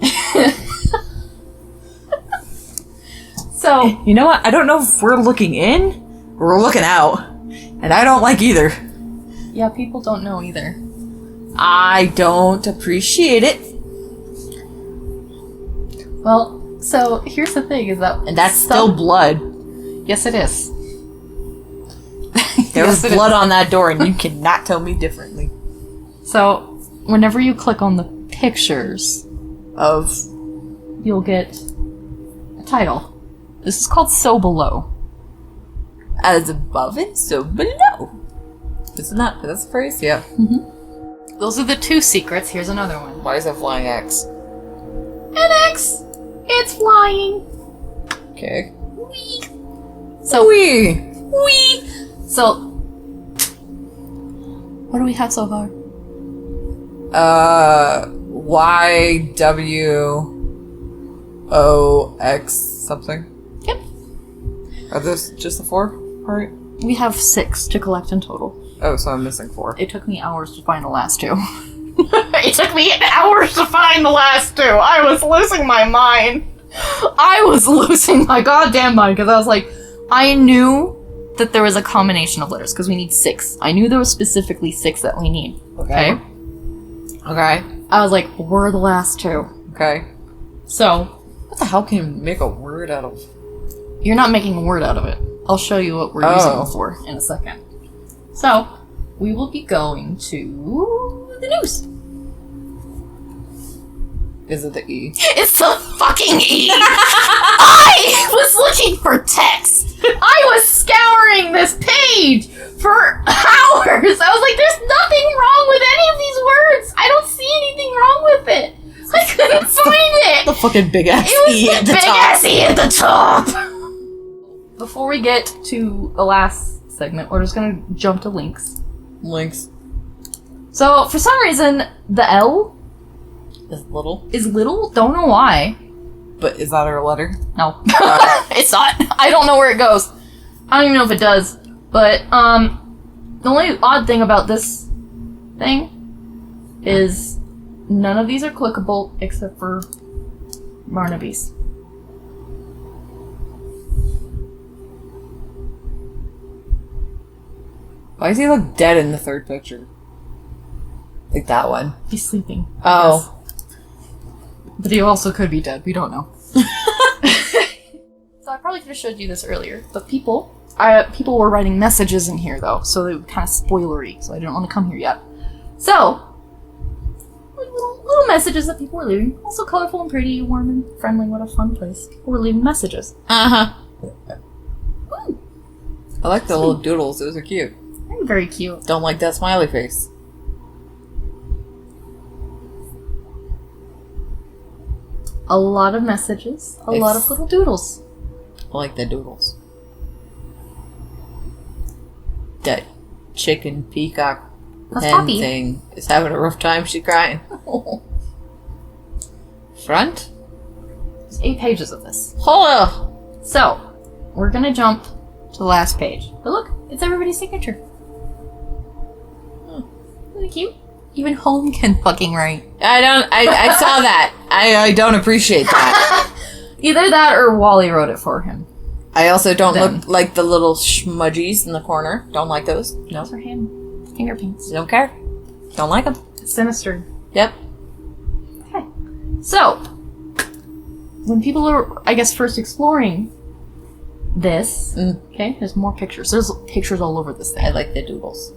So, You know what? I don't know if we're looking in or we're looking out. And I don't like either. yeah, people don't know either. I don't appreciate it. Well, so here's the thing: is that And that's still blood. Yes, it is. There was Yes, it blood is. on that door, and you cannot tell me differently. So, whenever you click on the pictures, Of you'll get a title. This is called So Below. as above and so below. Isn't that that's the phrase? Yeah. Those are the two secrets. Here's another one. Why is that flying X? An X! It's flying! Okay. Whee! So, Wee. whee! So, what do we have so far? YWOX something. Yep. Are those just the 4? Right. We have 6 to collect in total. Oh, so I'm missing 4. It took me hours to find the last 2. It took me hours to find the last 2. I was losing my mind. I was losing my goddamn mind because I was like, I knew that there was a combination of letters because we need 6. I knew there was specifically 6 that we need. Okay? Okay. I was like, we're the last 2. Okay. So, What the hell can you make a word out of? you're not making a word out of it. I'll show you what we're using it for in a second. So, we will be going to the news. Is it the E? It's the fucking E! I was looking for text! I was scouring this page for hours! I was like, there's nothing wrong with any of these words! I don't see anything wrong with it! I couldn't find it! The fucking big ass It was E at the the big top. ass E at the top! Before we get to the last segment, we're just gonna jump to links. Links. So, for some reason, the L Is little. is little. Don't know why. But is that our letter? No. It's not. I don't know where it goes. I don't even know if it does. But, the only odd thing about this thing is none of these are clickable except for Barnaby's. Why does he look dead in the third picture? Like that one. He's sleeping. Oh. But he also could be dead. We don't know. So I probably could have showed you this earlier. But people were writing messages in here, though. So they were kind of spoilery. So I didn't want to come here yet. So, little messages that people were leaving. Also colorful and pretty, warm and friendly. What a fun place. People were leaving messages. Uh-huh. Ooh, I like the little doodles. Those are cute. very, very cute. Don't like that smiley face. A lot of messages. A lot of little doodles. I like the doodles. That chicken peacock That's hen Poppy. thing is having a rough time. She's crying. Front? There's 8 pages of this. Hello. So, we're gonna jump to the last page. But look, it's everybody's signature. Isn't it cute? Even home can fucking write. I saw that. I don't appreciate that. Either that or Wally wrote it for him. I also don't Then. look like the little smudgies in the corner. Don't like those. No. Those are hand finger paints. Don't care. Don't like them. It's sinister. Yep. Okay. So, when people are, I guess, first exploring this, okay, there's more pictures. There's pictures all over this thing. I like the doodles.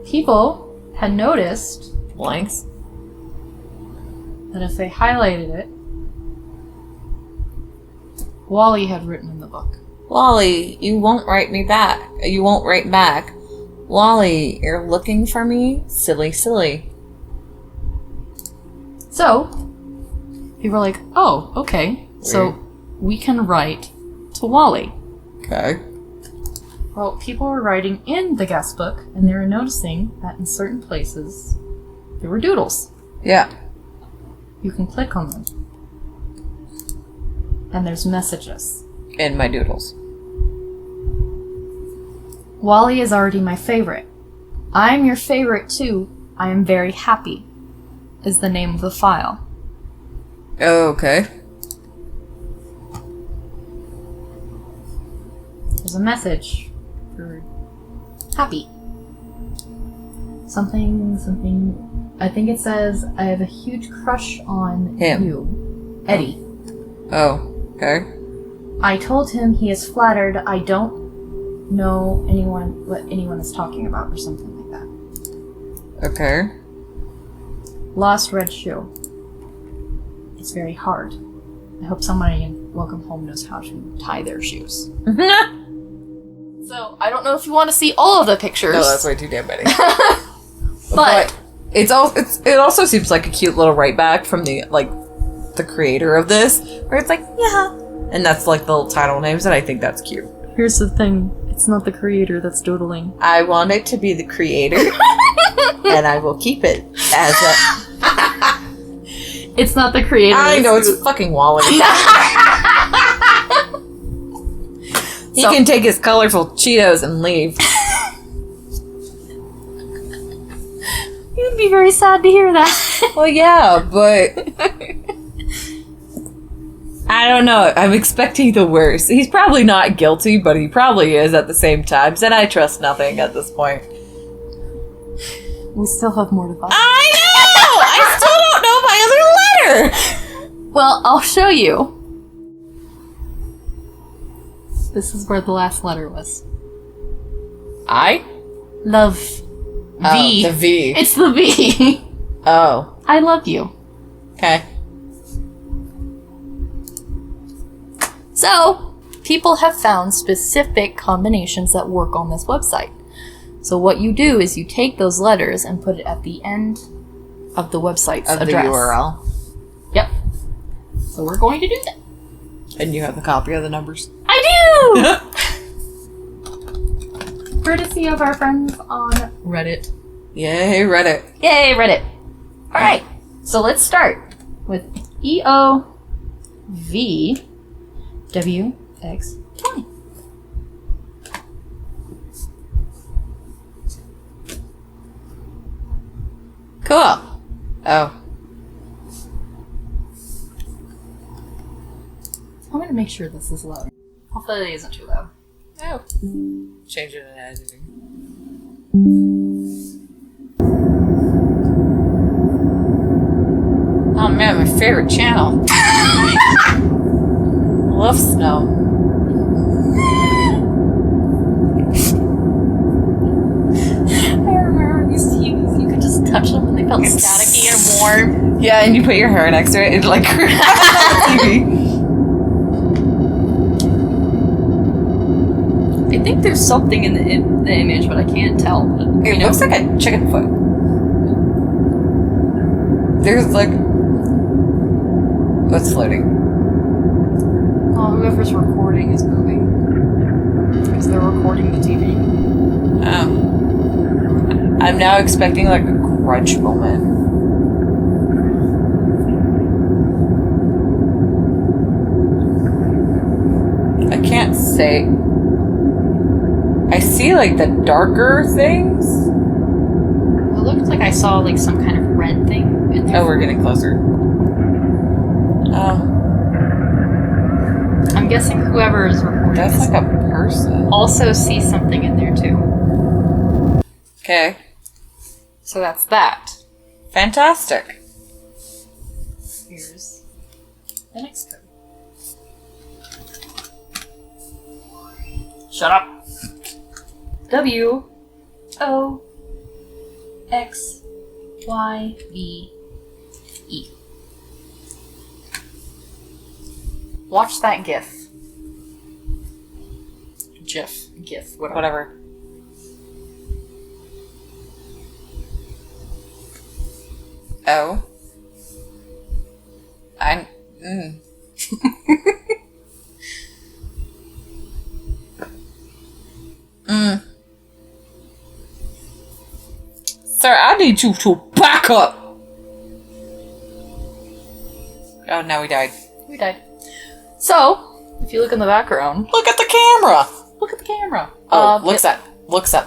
People had noticed Blanks. that if they highlighted it, Wally had written in the book. Wally, you won't write me back. You won't write back. Wally, you're looking for me? Silly, silly. So, people were like, oh, okay, so Weird. we can write to Wally. Okay. Well, people were writing in the guest book, and they were noticing that in certain places, there were doodles. Yeah. You can click on them. And there's messages. And my doodles. Wally is already my favorite. I am your favorite too. I am very happy, is the name of the file. Oh, okay. There's a message for happy. Something. I think it says, I have a huge crush on Him. you. Eddie. Oh, okay. I told him he is flattered. I don't know what anyone is talking about or something like that. Okay. Lost red shoe. It's very hard. I hope somebody in Welcome Home knows how to tie their shoes. So, I don't know if you want to see all of the pictures. No, that's way too damn many. But it also seems like a cute little write back from the creator of this, where it's like, yeah. And that's like the little title names, and I think that's cute. here's the thing. It's not the creator that's doodling. I want it to be the creator, and I will keep it as a... It's not the creator. I know, it's fucking Wally. He can take his colorful Cheetos and leave. You'd be very sad to hear that. Well, yeah, but... I don't know. I'm expecting the worst. He's probably not guilty, but he probably is at the same time, and I trust nothing at this point. We still have more to find. I know! I still don't know my other letter! Well, I'll show you. This is where the last letter was. I? Love. V. Oh, the V. It's the V. Oh. I love you. Okay. So, people have found specific combinations that work on this website. So what you do is you take those letters and put it at the end of the website's Of the address. URL. Yep. So we're going to do that. And you have the copy of the numbers? I do! Courtesy of our friends on Reddit. Yay, Reddit. Yay, Reddit. Alright, so let's start with EOVWX20. Cool. Oh. I'm going to make sure this is low. Hopefully it isn't too loud. Oh. Change it in editing. Oh man, my favorite channel. Love snow. I remember these TVs, you could just touch them and they felt staticky and warm. Yeah, and you put your hair next to it, it like TV. I think there's something in the image, but I can't tell. It looks like a chicken foot. There's like... What's floating? Oh, whoever's recording is moving. Because they're recording the TV. Oh. I'm now expecting like a crunch moment. I can't say... I see like the darker things. It looked like I saw like some kind of red thing in there. Oh, we're getting closer. Oh, I'm guessing whoever is recording that's this like a person. also sees something in there too. Okay. So that's that. Fantastic. Here's the next code. Shut up. WOXYBE. Watch that GIF. GIF, whatever. Oh. Sir, I need you to back up. Oh, no, we died. We died. So, if you look in the background, Look at the camera. look at the camera. Oh, looks at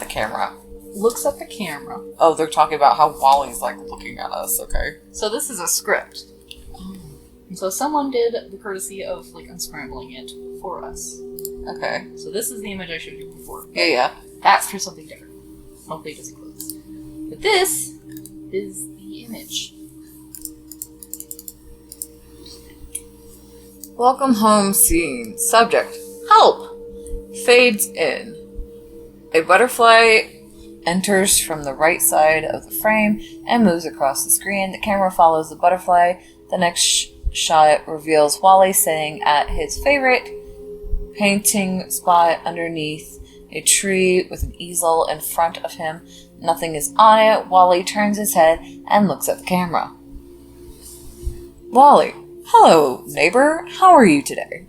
the camera. Looks at the camera. Oh, they're talking about how Wally's like looking at us. Okay. So this is a script. And so someone did the courtesy of like unscrambling it for us. Okay. So this is the image I showed you before. Yeah. That's for something different. Hopefully it doesn't close. But this is the image. Welcome home scene. Subject. Help. Fades in. A butterfly enters from the right side of the frame and moves across the screen. The camera follows the butterfly. The next shot reveals Wally sitting at his favorite painting spot underneath a tree with an easel in front of him. Nothing is on it. Wally turns his head and looks at the camera. Wally. Hello, neighbor. How are you today?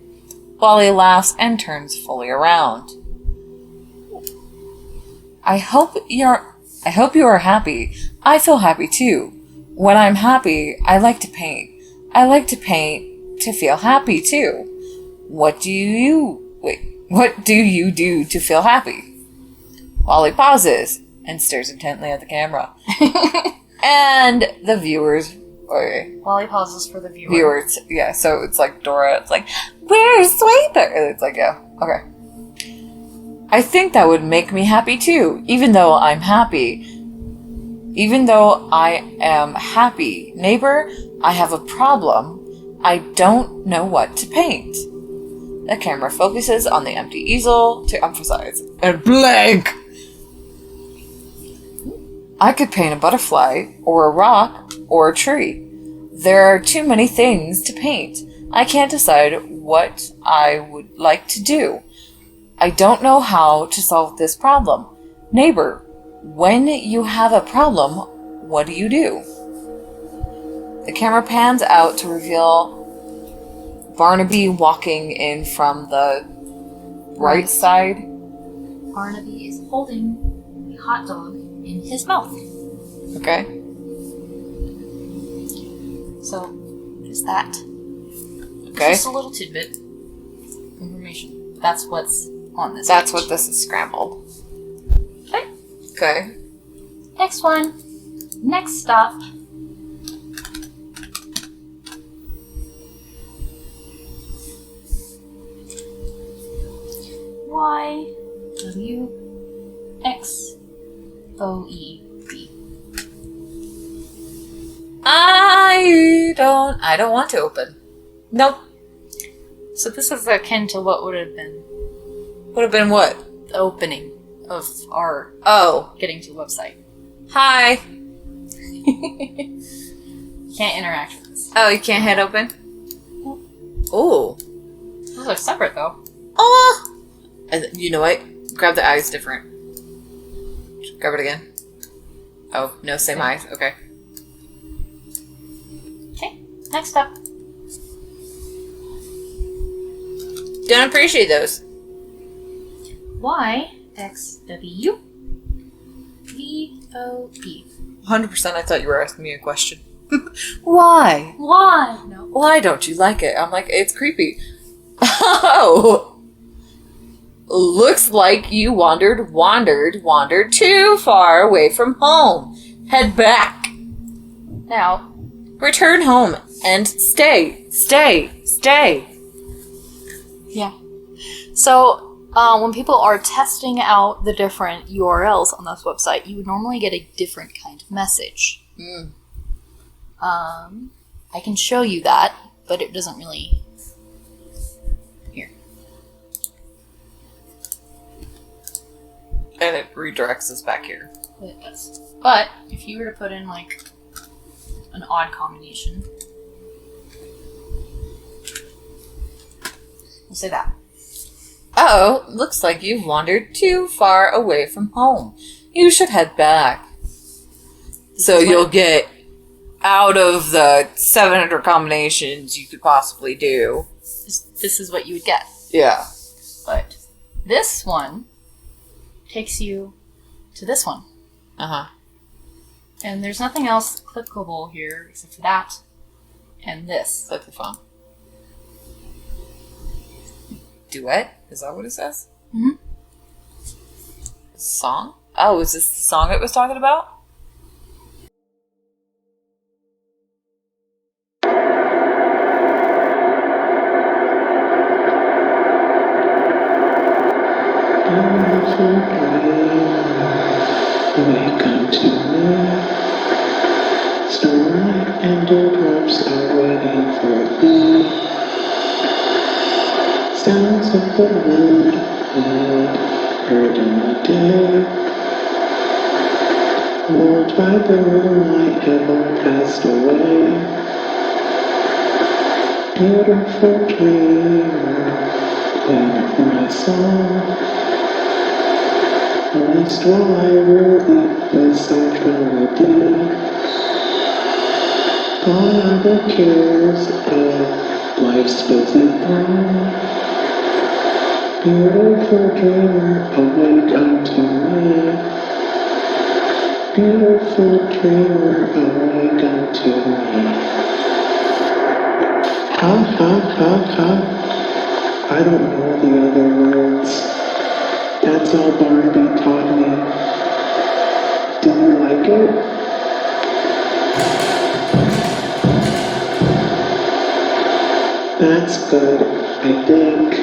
Wally laughs and turns fully around. I hope you are happy. I feel happy too. When I'm happy, I like to paint. I like to paint to feel happy too. What do you do to feel happy? Wally pauses and stares intently at the camera. And the viewers... Okay. Wally pauses for the viewer. Viewers, yeah, so it's like Dora, it's like, where's Sweeper? And it's like, yeah, okay. I think that would make me happy too, even though I'm happy. Even though I am happy. Neighbor, I have a problem. I don't know what to paint. The camera focuses on the empty easel to emphasize. And blank! I could paint a butterfly, or a rock, or a tree. There are too many things to paint. I can't decide what I would like to do. I don't know how to solve this problem. Neighbor, when you have a problem, what do you do? The camera pans out to reveal Barnaby walking in from the right side. Barnaby is holding a hot dog in his mouth. Okay. So, there's that. Okay. Just a little tidbit information. That's what's on this That's page. what this is scrambled. Okay. Okay. Next one. Next stop. YWXOEB. I don't want to open. Nope. So this is akin to what would have been Would have been what? the opening of our Oh. getting to the website. Hi. Can't interact with this. Oh, you can't hit open? Oh. Those are separate though. Oh. You know what? Grab the eyes different. Grab it again. Oh, no, same eyes. Okay. Okay, next up. Don't appreciate those. YXWVOE. 100% I thought you were asking me a question. Why? Why? No. Why don't you like it? I'm like, it's creepy. Oh. Looks like you wandered too far away from home. Head back. Now, Return home and stay. yeah. So, when people are testing out the different URLs on this website, you would normally get a different kind of message. Mm. I can show you that, but it doesn't really... Here. And it redirects us back here. It does. But, if you were to put in, like, an odd combination... We'll say that. Oh, looks like you've wandered too far away from home. You should head back. So you'll get out of the 700 combinations you could possibly do. This is what you would get. Yeah. But this one takes you to this one. Uh-huh. And there's nothing else clickable here except for that and this. Click the phone. Duet? Is that what it says? Mm-hmm. Song? Oh, is this the song it was talking about? Welcome to me. Starlight and dewdrops are waiting for thee. Sounds of the wood heard in the day. Lulled by the moonlight have all passed away. Beautiful dreamer, playing my song. At least while I really the soft melody. Gone are the cares of life's busy throng. Beautiful dreamer, awake unto me. Beautiful dreamer, awake unto me. Ha ha ha ha. I don't know the other words. That's all Barnaby taught me. Did you like it? That's good, I think.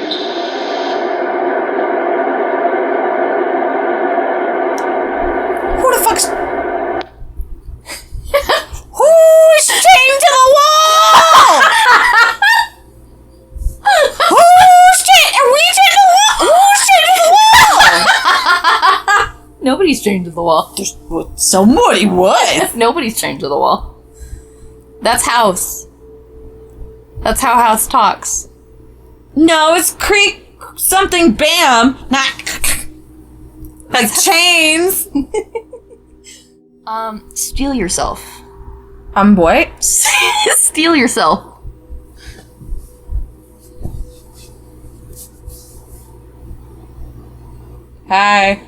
Who the fuck's... Who's chained to the wall? Who's chained... Are we chained to the wall? Who's chained to the wall? Nobody's chained to the wall. Somebody was. Nobody's chained to the wall. That's House. That's how House talks. No, it's creak something bam. Not like chains. Steal yourself. What? Steal yourself. Hi.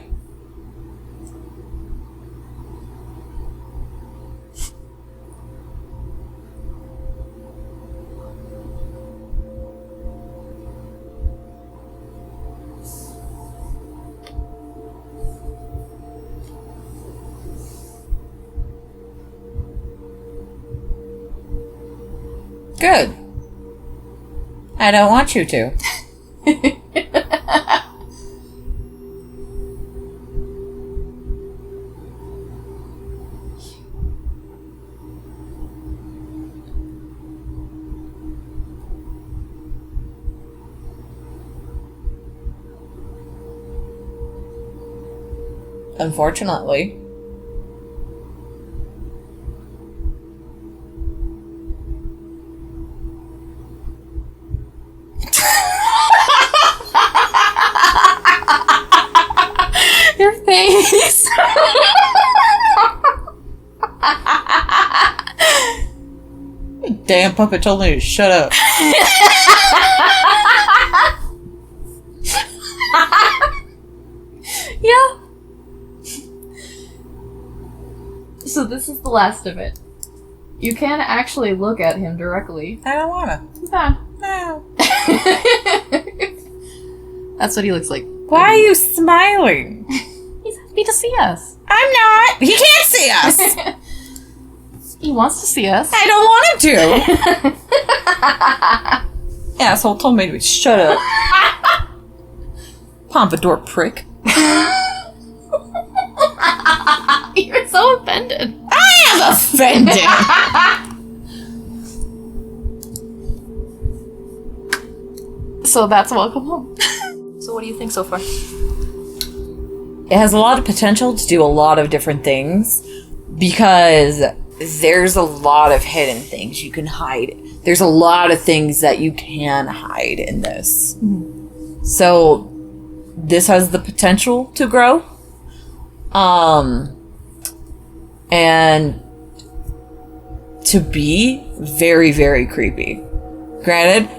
Good. I don't want you to. Unfortunately. Your face. Damn puppet told me to shut up. Yeah. So this is the last of it. You can actually look at him directly. I don't wanna. Yeah. No. That's what he looks like. Why are you smiling? He's happy to see us. I'm not. He can't see us. He wants to see us. I don't want him to. Asshole told me to shut up. Pompadour prick. You're so offended. I am offended. So that's Welcome Home. So what do you think so far? It has a lot of potential to do a lot of different things because there's a lot of hidden things you can hide. There's a lot of things that you can hide in this. Mm-hmm. So this has the potential to grow. And to be very, very creepy. Granted,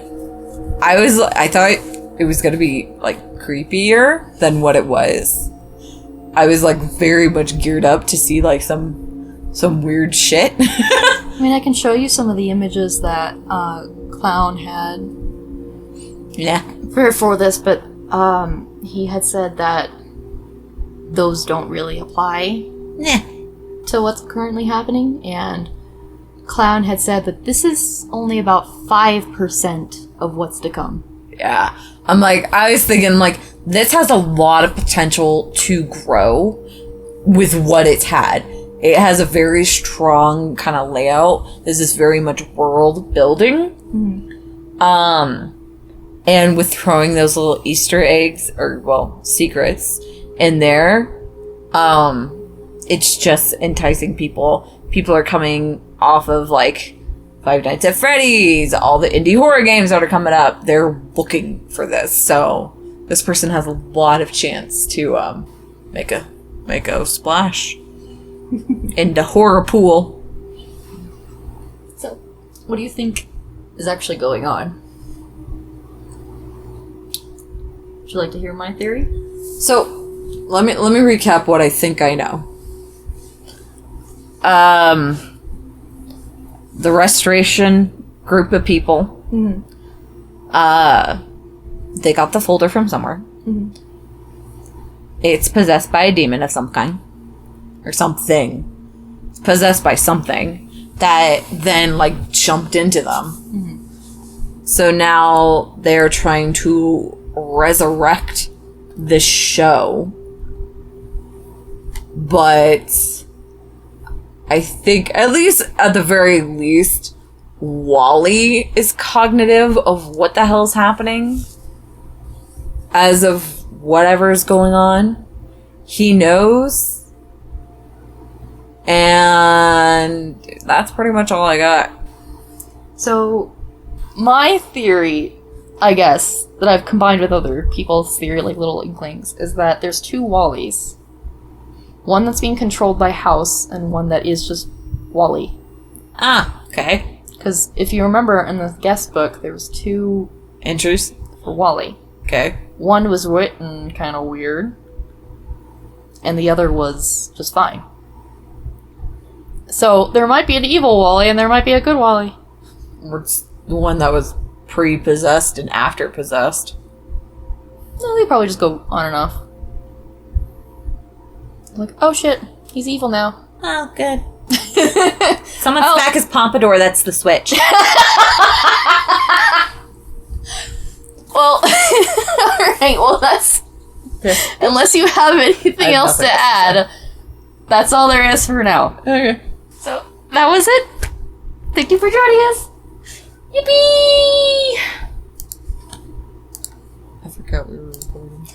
I thought it was gonna be like creepier than what it was. I was like very much geared up to see like some weird shit. I mean, I can show you some of the images that Clown had. Yeah. For this, but he had said that those don't really apply to what's currently happening, and Clown had said that this is only about 5% of what's to come. Yeah. I was thinking, like, this has a lot of potential to grow with what it's had. It has a very strong kind of layout. This is very much world building. Mm-hmm. And with throwing those little Easter eggs, or, well, secrets in there, it's just enticing people. People are coming off of, like, Five Nights at Freddy's, all the indie horror games that are coming up. They're looking for this. So this person has a lot of chance to make a splash in the horror pool. So, what do you think is actually going on? Would you like to hear my theory? So let me recap what I think I know. The restoration group of people, mm-hmm. They got the folder from somewhere. Mm-hmm. It's possessed by a demon of some kind. Or something. It's possessed by something that then, like, jumped into them. Mm-hmm. So now they're trying to resurrect this show. But I think, at the very least, Wally is cognitive of what the hell's happening. As of whatever's going on. He knows. And that's pretty much all I got. So, my theory, I guess, that I've combined with other people's theory, like little inklings, is that there's two Wallys. One that's being controlled by House, and one that is just Wally. Ah, okay. Because if you remember in the guest book, there was two Entries? for Wally. Okay. One was written kind of weird, and the other was just fine. So there might be an evil Wally, and there might be a good Wally. It's the one that was pre-possessed and after possessed. No, they probably just go on and off. Like, oh shit, he's evil now. Oh, good. Someone smack his pompadour, that's the switch. Well, alright, well that's... Unless you have anything else to add, that's all there is for now. Okay. So, that was it. Thank you for joining us. Yippee! I forgot we were recording.